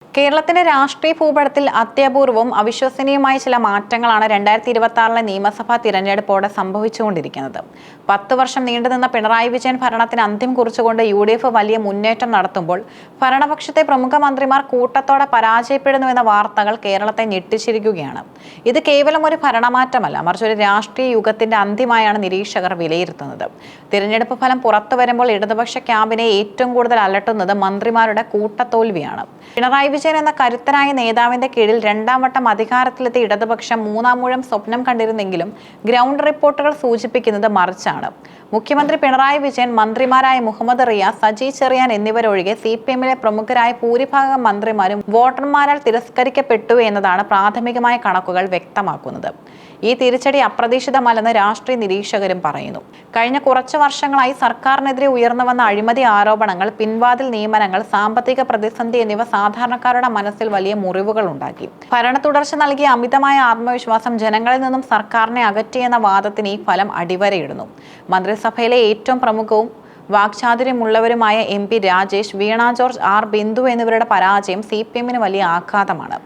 കേരളത്തിന്റെ രാഷ്ട്രീയ ഭൂപടത്തിൽ അത്യപൂർവവും അവിശ്വസനീയമായ ചില മാറ്റങ്ങളാണ് 2026 നിയമസഭാ തിരഞ്ഞെടുപ്പോടെ സംഭവിച്ചുകൊണ്ടിരിക്കുന്നത്. 10 വർഷം നീണ്ടുനിന്ന പിണറായി വിജയൻ ഭരണത്തിന് അന്ത്യം കുറിച്ചുകൊണ്ട് UDF വലിയ മുന്നേറ്റം നടത്തുമ്പോൾ ഭരണപക്ഷത്തെ പ്രമുഖ മന്ത്രിമാർ കൂട്ടത്തോടെ പരാജയപ്പെടുന്നുവെന്ന വാർത്തകൾ കേരളത്തെ ഞെട്ടിച്ചിരിക്കുകയാണ്. ഇത് കേവലം ഒരു ഭരണമാറ്റമല്ല, മറിച്ച് ഒരു രാഷ്ട്രീയ യുഗത്തിന്റെ അന്ത്യമായാണ് നിരീക്ഷകർ വിലയിരുത്തുന്നത്. തിരഞ്ഞെടുപ്പ് ഫലം പുറത്തു വരുമ്പോൾ ഇടതുപക്ഷ ക്യാമ്പിനെ ഏറ്റവും കൂടുതൽ അലട്ടുന്നത് മന്ത്രിമാരുടെ കൂട്ടത്തോൽവിയാണ്. പിണറായി വിജയൻ എന്ന കരുത്തനായ നേതാവിന്റെ കീഴിൽ രണ്ടാം വട്ടം അധികാരത്തിലെത്തിയ ഇടതുപക്ഷം മൂന്നാമൂഴം സ്വപ്നം കണ്ടിരുന്നെങ്കിലും ഗ്രൗണ്ട് റിപ്പോർട്ടുകൾ സൂചിപ്പിക്കുന്നത് മറിച്ചാണ്. മുഖ്യമന്ത്രി പിണറായി വിജയൻ, മന്ത്രിമാരായ മുഹമ്മദ് റിയാസ്, സജി ചെറിയാൻ എന്നിവരൊഴികെ CPM-ലെ പ്രമുഖരായ ഭൂരിഭാഗം മന്ത്രിമാരും വോട്ടർമാരാൽ തിരസ്കരിക്കപ്പെട്ടു എന്നതാണ് പ്രാഥമികമായ കണക്കുകൾ വ്യക്തമാക്കുന്നത്. ഈ തിരിച്ചടി അപ്രതീക്ഷിതമല്ലെന്ന് രാഷ്ട്രീയ നിരീക്ഷകരും പറയുന്നു. കഴിഞ്ഞ കുറച്ചു വർഷങ്ങളായി സർക്കാരിനെതിരെ ഉയർന്നു വന്ന അഴിമതി ആരോപണങ്ങൾ, പിൻവാതിൽ നിയമനങ്ങൾ, സാമ്പത്തിക പ്രതിസന്ധി എന്നിവ സാധാരണക്കാരുടെ മനസ്സിൽ വലിയ മുറിവുകൾ ഉണ്ടാക്കി. ഭരണ തുടർച്ച നൽകിയ അമിതമായ ആത്മവിശ്വാസം ജനങ്ങളിൽ നിന്നും സർക്കാരിനെ അകറ്റിയെന്ന വാദത്തിന് ഈ ഫലം അടിവരയിടുന്നു. മന്ത്രിസഭയിലെ ഏറ്റവും പ്രമുഖവും വാക്ചാതുര്യമുള്ളവരുമായ MP രാജേഷ്, വീണ ജോർജ്, R ബിന്ദു എന്നിവരുടെ പരാജയം CPM-ന് വലിയ ആഘാതമാണ്.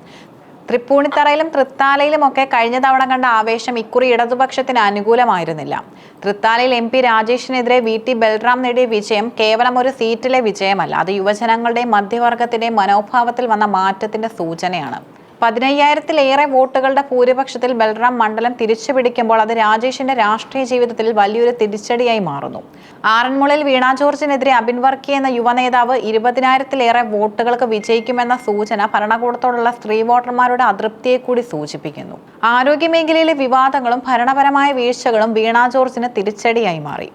തൃപ്പൂണിത്തറയിലും തൃത്താലയിലുമൊക്കെ കഴിഞ്ഞ തവണ കണ്ട ആവേശം ഇക്കുറി ഇടതുപക്ഷത്തിന് അനുകൂലമായിരുന്നില്ല. തൃത്താലയിൽ MP രാജേഷിനെതിരെ VT ബൽറാം നേടിയ വിജയം കേവലം ഒരു സീറ്റിലെ വിജയമല്ല, അത് യുവജനങ്ങളുടെയും മധ്യവർഗത്തിന്റെയും മനോഭാവത്തിൽ വന്ന മാറ്റത്തിന്റെ സൂചനയാണ്. 15,000-ലേറെ വോട്ടുകളുടെ ഭൂരിപക്ഷത്തിൽ ബൽറാം മണ്ഡലം തിരിച്ചുപിടിക്കുമ്പോൾ അത് രാജേഷിന്റെ രാഷ്ട്രീയ ജീവിതത്തിൽ വലിയൊരു തിരിച്ചടിയായി മാറുന്നു. ആറന്മുളയിൽ വീണ ജോർജിനെതിരെ അബിൻ വർക്കി എന്ന യുവനേതാവ് 20,000-ലേറെ വോട്ടുകൾക്ക് വിജയിക്കുമെന്ന സൂചന ഭരണകൂടത്തോടുള്ള സ്ത്രീ വോട്ടർമാരുടെ അതൃപ്തിയെ കൂടി സൂചിപ്പിക്കുന്നു. ആരോഗ്യമേഖലയിലെ വിവാദങ്ങളും ഭരണപരമായ വീഴ്ചകളും വീണ ജോർജിന് തിരിച്ചടിയായി മാറി.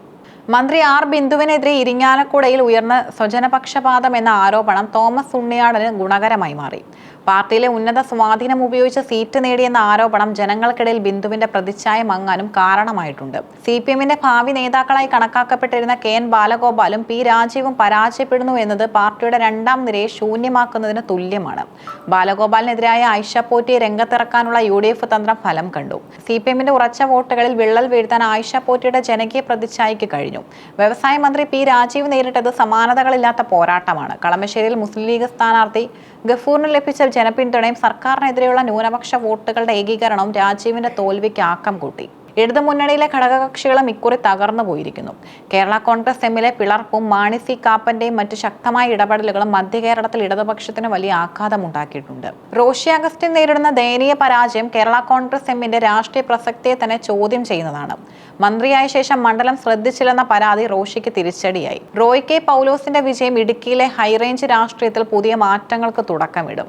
മന്ത്രി R ബിന്ദുവിനെതിരെ ഇരിങ്ങാലക്കുടയിൽ ഉയർന്ന സ്വജനപക്ഷപാതം എന്ന ആരോപണം തോമസ് ഉണ്ണിയാടന് ഗുണകരമായി മാറി. പാർട്ടിയിലെ ഉന്നത സ്വാധീനം ഉപയോഗിച്ച് സീറ്റ് നേടിയെന്ന ആരോപണം ജനങ്ങൾക്കിടയിൽ ബിന്ദുവിന്റെ പ്രതിച്ഛായ മങ്ങാനും കാരണമായിട്ടുണ്ട്. CPM-ന്റെ ഭാവി നേതാക്കളായി കണക്കാക്കപ്പെട്ടിരുന്ന KN ബാലഗോപാലും P രാജീവും പരാജയപ്പെടുന്നു എന്നത് പാർട്ടിയുടെ രണ്ടാം നിരയെ ശൂന്യമാക്കുന്നതിന് തുല്യമാണ്. ബാലഗോപാലിനെതിരായ ആയിഷ പോറ്റിയെ രംഗത്തിറക്കാനുള്ള UDF തന്ത്രം ഫലം കണ്ടു. CPM-ന്റെ ഉറച്ച വോട്ടുകളിൽ വിള്ളൽ വീഴ്ത്താൻ ആയിഷ പോറ്റിയുടെ ജനകീയ പ്രതിച്ഛായയ്ക്ക് കഴിഞ്ഞു. വ്യവസായ മന്ത്രി P രാജീവ് നേരിട്ടത് സമാനതകളില്ലാത്ത പോരാട്ടമാണ്. കളമശ്ശേരിയിൽ മുസ്ലിം ലീഗ് സ്ഥാനാർത്ഥി ഗഫൂറിന് ലഭിച്ച ജനപിന്തുണയും സർക്കാരിനെതിരെയുള്ള ന്യൂനപക്ഷ വോട്ടുകളുടെ ഏകീകരണവും രാജീവിന്റെ തോൽവിക്ക് ആക്കം കൂട്ടി. ഇടതുമുന്നണിയിലെ ഘടകകക്ഷികളും ഇക്കുറി തകർന്നു പോയിരിക്കുന്നു. കേരള കോൺഗ്രസ് എമ്മിലെ പിളർപ്പും മാണി C കാപ്പന്റെയും മറ്റു ശക്തമായ ഇടപെടലുകളും മധ്യ കേരളത്തിൽ ഇടതുപക്ഷത്തിന് വലിയ ആഘാതമുണ്ടാക്കിയിട്ടുണ്ട്. റോഷി അഗസ്റ്റിൻ നേരിടുന്ന ദയനീയ പരാജയം കേരള കോൺഗ്രസ് എമ്മിന്റെ രാഷ്ട്രീയ പ്രസക്തിയെ തന്നെ ചോദ്യം ചെയ്യുന്നതാണ്. മന്ത്രിയായ ശേഷം മണ്ഡലം ശ്രദ്ധിച്ചില്ലെന്ന പരാതി റോഷിക്ക് തിരിച്ചടിയായി. റോയ് K പൗലോസിന്റെ വിജയം ഇടുക്കിയിലെ ഹൈറേഞ്ച് രാഷ്ട്രീയത്തിൽ പുതിയ മാറ്റങ്ങൾക്ക് തുടക്കമിടും.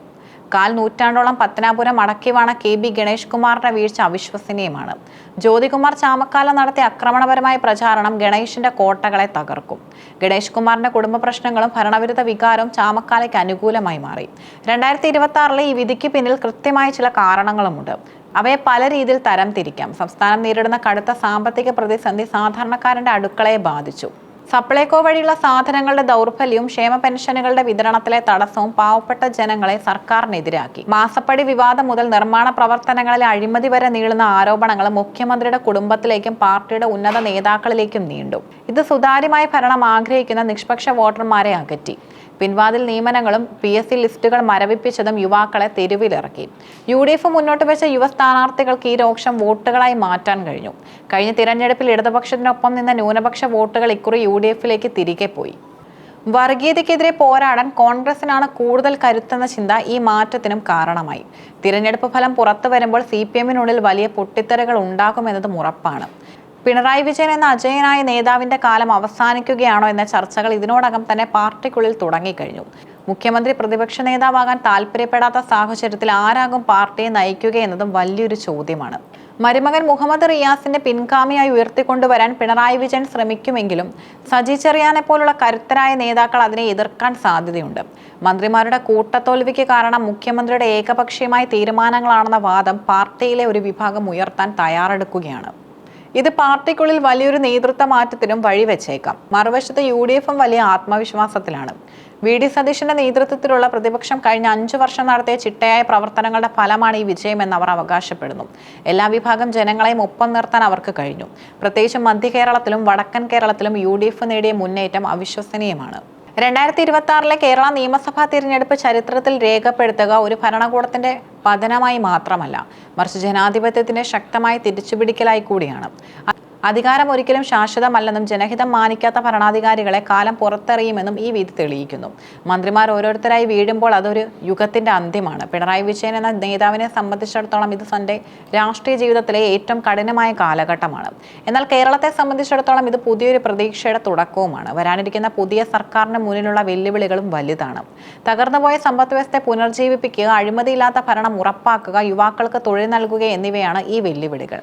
കാൽ നൂറ്റാണ്ടോളം പത്തനാപുരം അടക്കിവാണ KB ഗണേഷ് കുമാറിന്റെ വീഴ്ച അവിശ്വസനീയമാണ്. ജ്യോതികുമാർ ചാമക്കാല നടത്തിയ ആക്രമണപരമായ പ്രചാരണം ഗണേഷിന്റെ കോട്ടകളെ തകർക്കും. ഗണേഷ് കുമാറിന്റെ കുടുംബ പ്രശ്നങ്ങളും ഭരണവിരുദ്ധ വികാരവും ചാമക്കാലയ്ക്ക് അനുകൂലമായി മാറി. 2026 ഈ വിധിക്ക് പിന്നിൽ കൃത്യമായ ചില കാരണങ്ങളുമുണ്ട്. അവയെ പല രീതിയിൽ തരംതിരിക്കാം. സംസ്ഥാനം നേരിടുന്ന കടുത്ത സാമ്പത്തിക പ്രതിസന്ധി സാധാരണക്കാരന്റെ അടുക്കളയെ ബാധിച്ചു. സപ്ലൈകോ വഴിയുള്ള സാധനങ്ങളുടെ ദൗർബല്യവും ക്ഷേമ പെൻഷനുകളുടെ വിതരണത്തിലെ തടസ്സവും പാവപ്പെട്ട ജനങ്ങളെ സർക്കാരിനെതിരാക്കി. മാസപ്പടി വിവാദം മുതൽ നിർമ്മാണ പ്രവർത്തനങ്ങളിലെ അഴിമതി വരെ നീളുന്ന ആരോപണങ്ങൾ മുഖ്യമന്ത്രിയുടെ കുടുംബത്തിലേക്കും പാർട്ടിയുടെ ഉന്നത നേതാക്കളിലേക്കും നീണ്ടു. ഇത് സുതാര്യമായ ഭരണം ആഗ്രഹിക്കുന്ന നിഷ്പക്ഷ വോട്ടർമാരെ അകറ്റി. പിൻവാതിൽ നിയമനങ്ങളും PSC ലിസ്റ്റുകൾ മരവിപ്പിച്ചതും യുവാക്കളെ തെരുവിലിറക്കി. UDF മുന്നോട്ട് വെച്ച യുവ സ്ഥാനാർത്ഥികൾക്ക് ഈ രോക്ഷം വോട്ടുകളായി മാറ്റാൻ കഴിഞ്ഞു. കഴിഞ്ഞ തിരഞ്ഞെടുപ്പിൽ ഇടതുപക്ഷത്തിനൊപ്പം നിന്ന ന്യൂനപക്ഷ വോട്ടുകൾ ഇക്കുറി UDF-ലേക്ക് തിരികെ പോയി. വർഗീയതയ്ക്കെതിരെ പോരാടാൻ കോൺഗ്രസിനാണ് കൂടുതൽ കരുത്തെന്ന ചിന്ത ഈ മാറ്റത്തിനും കാരണമായി. തിരഞ്ഞെടുപ്പ് ഫലം പുറത്തു വരുമ്പോൾ CPM-നുള്ളിൽ വലിയ പൊട്ടിത്തെറികൾ ഉണ്ടാകുമെന്നതും ഉറപ്പാണ്. പിണറായി വിജയൻ എന്ന അജയനായ നേതാവിന്റെ കാലം അവസാനിക്കുകയാണോ എന്ന ചർച്ചകൾ ഇതിനോടകം തന്നെ പാർട്ടിക്കുള്ളിൽ തുടങ്ങിക്കഴിഞ്ഞു. മുഖ്യമന്ത്രി പ്രതിപക്ഷ നേതാവാകാൻ താല്പര്യപ്പെടാത്ത സാഹചര്യത്തിൽ ആരാകും പാർട്ടിയെ നയിക്കുകയെന്നതും വലിയൊരു ചോദ്യമാണ്. മരുമകൻ മുഹമ്മദ് റിയാസിന്റെ പിൻഗാമിയായി ഉയർത്തിക്കൊണ്ടുവരാൻ പിണറായി വിജയൻ ശ്രമിക്കുമെങ്കിലും സജി ചെറിയാനെ പോലുള്ള കരുത്തരായ നേതാക്കൾ അതിനെ എതിർക്കാൻ സാധ്യതയുണ്ട്. മന്ത്രിമാരുടെ കൂട്ടത്തോൽവിക്ക് കാരണം മുഖ്യമന്ത്രിയുടെ ഏകപക്ഷീയമായ തീരുമാനങ്ങളാണെന്ന വാദം പാർട്ടിയിലെ ഒരു വിഭാഗം ഉയർത്താൻ തയ്യാറെടുക്കുകയാണ്. ഇത് പാർട്ടിക്കുള്ളിൽ വലിയൊരു നേതൃത്വ മാറ്റത്തിനും വഴിവെച്ചേക്കാം. മറുവശത്ത് UDF-ഉം വലിയ ആത്മവിശ്വാസത്തിലാണ്. VD സതീശന്റെ നേതൃത്വത്തിലുള്ള പ്രതിപക്ഷം കഴിഞ്ഞ 5 വർഷം നടത്തിയ ചിട്ടയായ പ്രവർത്തനങ്ങളുടെ ഫലമാണ് ഈ വിജയമെന്ന് അവർ അവകാശപ്പെടുന്നു. എല്ലാ വിഭാഗം ജനങ്ങളെയും ഒപ്പം നിർത്താൻ അവർക്ക് കഴിഞ്ഞു. പ്രത്യേകിച്ച് മധ്യ കേരളത്തിലും വടക്കൻ കേരളത്തിലും UDF നേടിയ മുന്നേറ്റം അവിശ്വസനീയമാണ്. 2026 കേരള നിയമസഭാ തിരഞ്ഞെടുപ്പ് ചരിത്രത്തിൽ രേഖപ്പെടുത്തുക ഒരു ഭരണകൂടത്തിന്റെ പതനമായി മാത്രമല്ല, മറിച്ച് ജനാധിപത്യത്തിന്റെ ശക്തമായ തിരിച്ചുപിടിക്കലായി കൂടിയാണ്. അധികാരം ഒരിക്കലും ശാശ്വതമല്ലെന്നും ജനഹിതം മാനിക്കാത്ത ഭരണാധികാരികളെ കാലം പുറത്തെറിയുമെന്നും ഈ വിധി തെളിയിക്കുന്നു. മന്ത്രിമാർ ഓരോരുത്തരായി വീഴുമ്പോൾ അതൊരു യുഗത്തിന്റെ അന്ത്യമാണ്. പിണറായി വിജയൻ എന്ന നേതാവിനെ സംബന്ധിച്ചിടത്തോളം ഇത് തന്റെ രാഷ്ട്രീയ ജീവിതത്തിലെ ഏറ്റവും കഠിനമായ കാലഘട്ടമാണ്. എന്നാൽ കേരളത്തെ സംബന്ധിച്ചിടത്തോളം ഇത് പുതിയൊരു പ്രതീക്ഷയുടെ തുടക്കവുമാണ്. വരാനിരിക്കുന്ന പുതിയ സർക്കാരിന് മുന്നിലുള്ള വെല്ലുവിളികളും വലുതാണ്. തകർന്നുപോയ സമ്പദ് വ്യവസ്ഥയെ പുനർജീവിപ്പിക്കുക, അഴിമതിയില്ലാത്ത ഭരണം ഉറപ്പാക്കുക, യുവാക്കൾക്ക് തൊഴിൽ നൽകുക എന്നിവയാണ് ഈ വെല്ലുവിളികൾ.